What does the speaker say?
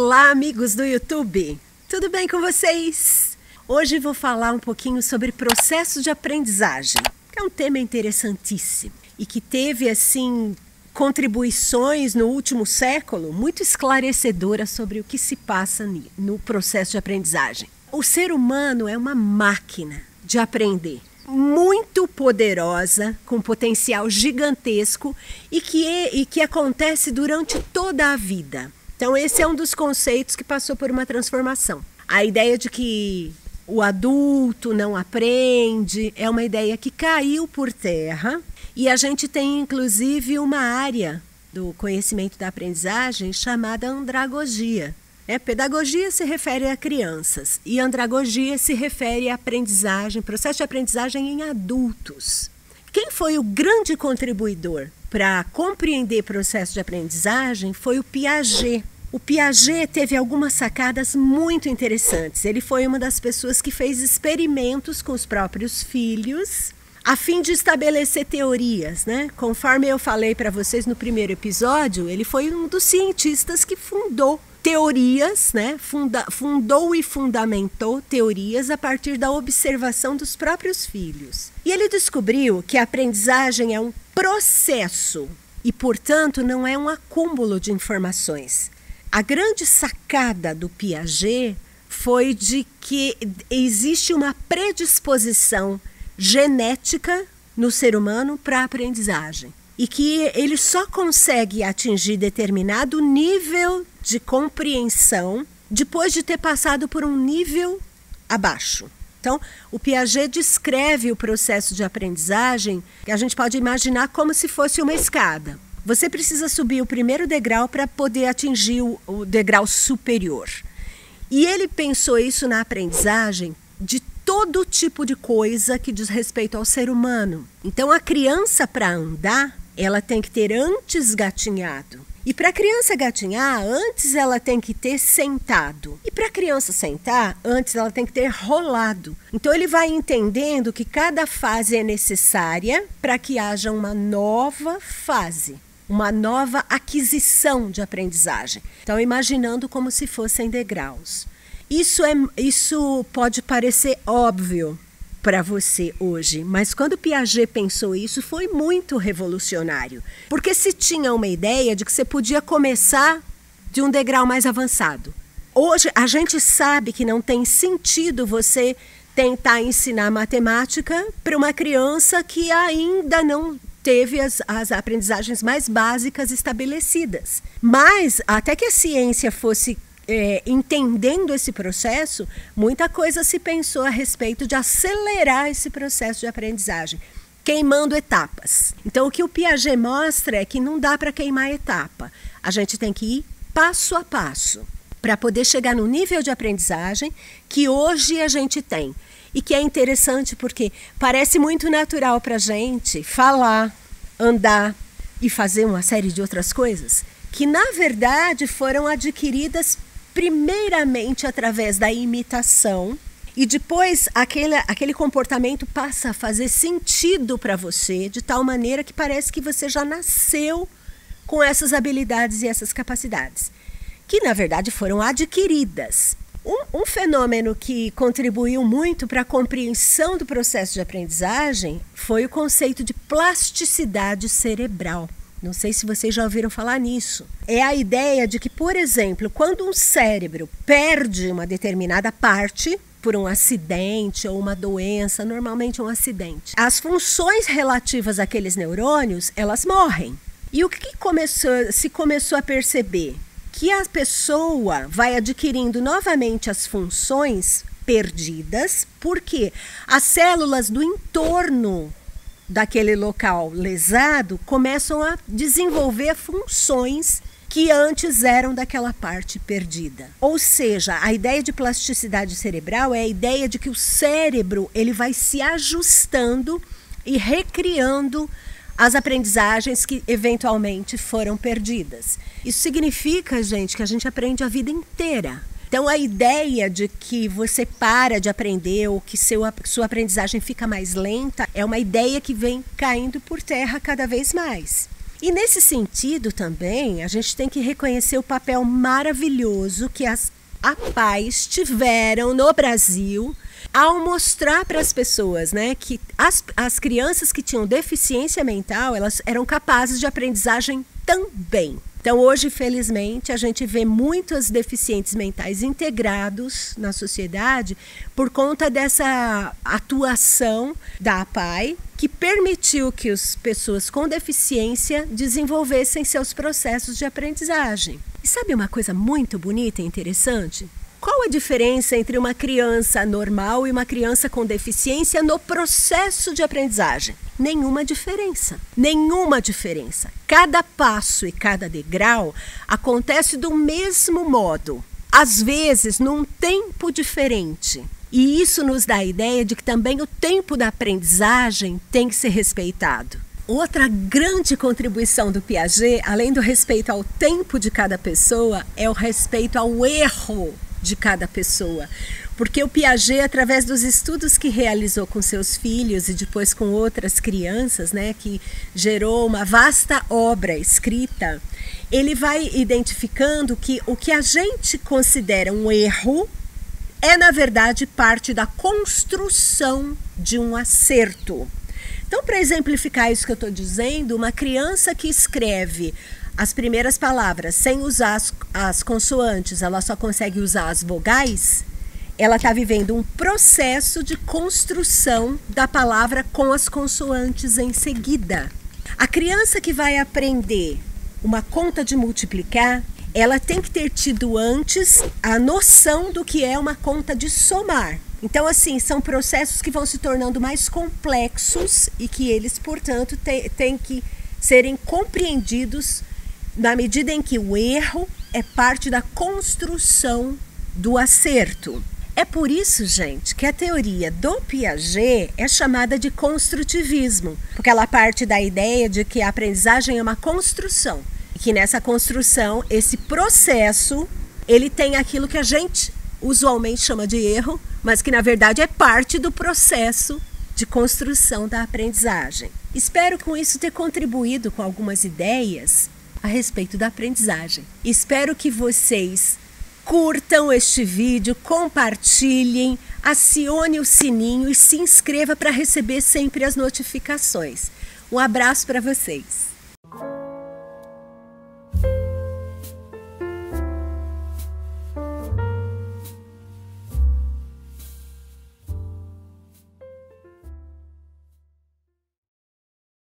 Olá, amigos do YouTube! Tudo bem com vocês? Hoje vou falar um pouquinho sobre processo de aprendizagem, que é um tema interessantíssimo e que teve, assim, contribuições no último século muito esclarecedoras sobre o que se passa no processo de aprendizagem. O ser humano é uma máquina de aprender, muito poderosa, com potencial gigantesco e que acontece durante toda a vida. Então esse é um dos conceitos que passou por uma transformação. A ideia de que o adulto não aprende é uma ideia que caiu por terra e a gente tem inclusive uma área do conhecimento da aprendizagem chamada andragogia. Pedagogia se refere a crianças e andragogia se refere à aprendizagem, processo de aprendizagem em adultos. Quem foi o grande contribuidor para compreender processo de aprendizagem foi o Piaget. O Piaget teve algumas sacadas muito interessantes. Ele foi uma das pessoas que fez experimentos com os próprios filhos a fim de estabelecer teorias, né? Conforme eu falei para vocês no primeiro episódio, ele foi um dos cientistas que fundou teorias, né? Fundou e fundamentou teorias a partir da observação dos próprios filhos. E ele descobriu que a aprendizagem é um processo e, portanto, não é um acúmulo de informações. A grande sacada do Piaget foi de que existe uma predisposição genética no ser humano para a aprendizagem e que ele só consegue atingir determinado nível de compreensão depois de ter passado por um nível abaixo. Então, o Piaget descreve o processo de aprendizagem que a gente pode imaginar como se fosse uma escada. Você precisa subir o primeiro degrau para poder atingir o degrau superior. E ele pensou isso na aprendizagem de todo tipo de coisa que diz respeito ao ser humano. Então, a criança, para andar, ela tem que ter antes gatinhado. E para a criança gatinhar, antes ela tem que ter sentado. E para a criança sentar, antes ela tem que ter rolado. Então ele vai entendendo que cada fase é necessária para que haja uma nova fase, uma nova aquisição de aprendizagem. Então imaginando como se fossem degraus. Isso pode parecer óbvio para você hoje, mas quando Piaget pensou isso foi muito revolucionário, porque se tinha uma ideia de que você podia começar de um degrau mais avançado. Hoje a gente sabe que não tem sentido você tentar ensinar matemática para uma criança que ainda não teve as aprendizagens mais básicas estabelecidas. Mas até que a ciência fosse entendendo esse processo, muita coisa se pensou a respeito de acelerar esse processo de aprendizagem, queimando etapas. Então, o que o Piaget mostra é que não dá para queimar etapa. A gente tem que ir passo a passo para poder chegar no nível de aprendizagem que hoje a gente tem. E que é interessante porque parece muito natural para a gente falar, andar e fazer uma série de outras coisas que, na verdade, foram adquiridas primeiramente através da imitação e depois aquele comportamento passa a fazer sentido para você de tal maneira que parece que você já nasceu com essas habilidades e essas capacidades, que na verdade foram adquiridas. Um fenômeno que contribuiu muito para a compreensão do processo de aprendizagem foi o conceito de plasticidade cerebral. Não sei se vocês já ouviram falar nisso. É a ideia de que, por exemplo, quando um cérebro perde uma determinada parte por um acidente ou uma doença, normalmente um acidente, as funções relativas àqueles neurônios, elas morrem. E o que se começou a perceber? Que a pessoa vai adquirindo novamente as funções perdidas, porque as células do entorno daquele local lesado começam a desenvolver funções que antes eram daquela parte perdida. Ou seja, a ideia de plasticidade cerebral é a ideia de que o cérebro ele vai se ajustando e recriando as aprendizagens que eventualmente foram perdidas. Isso significa, gente, que a gente aprende a vida inteira. Então, a ideia de que você para de aprender ou que sua aprendizagem fica mais lenta é uma ideia que vem caindo por terra cada vez mais. E nesse sentido também, a gente tem que reconhecer o papel maravilhoso que as APAES tiveram no Brasil ao mostrar para as pessoas, né, que as crianças que tinham deficiência mental, elas eram capazes de aprendizagem também. Então hoje, felizmente, a gente vê muitos deficientes mentais integrados na sociedade por conta dessa atuação da APAE, que permitiu que as pessoas com deficiência desenvolvessem seus processos de aprendizagem. E sabe uma coisa muito bonita e interessante? Qual a diferença entre uma criança normal e uma criança com deficiência no processo de aprendizagem? Nenhuma diferença. Nenhuma diferença. Cada passo e cada degrau acontece do mesmo modo, às vezes num tempo diferente. E isso nos dá a ideia de que também o tempo da aprendizagem tem que ser respeitado. Outra grande contribuição do Piaget, além do respeito ao tempo de cada pessoa, é o respeito ao erro de cada pessoa. Porque o Piaget, através dos estudos que realizou com seus filhos e depois com outras crianças, né, que gerou uma vasta obra escrita, ele vai identificando que o que a gente considera um erro é, na verdade, parte da construção de um acerto. Então, para exemplificar isso que eu estou dizendo, uma criança que escreve as primeiras palavras sem usar as consoantes, ela só consegue usar as vogais, ela está vivendo um processo de construção da palavra com as consoantes em seguida. A criança que vai aprender uma conta de multiplicar, ela tem que ter tido antes a noção do que é uma conta de somar. Então, assim, são processos que vão se tornando mais complexos e que eles, portanto, têm que serem compreendidos na medida em que o erro é parte da construção do acerto. É por isso, gente, que a teoria do Piaget é chamada de construtivismo, porque ela parte da ideia de que a aprendizagem é uma construção, e que nessa construção, esse processo, ele tem aquilo que a gente usualmente chama de erro, mas que na verdade é parte do processo de construção da aprendizagem. Espero com isso ter contribuído com algumas ideias a respeito da aprendizagem. Espero que vocês curtam este vídeo, compartilhem, acione o sininho e se inscreva para receber sempre as notificações. Um abraço para vocês!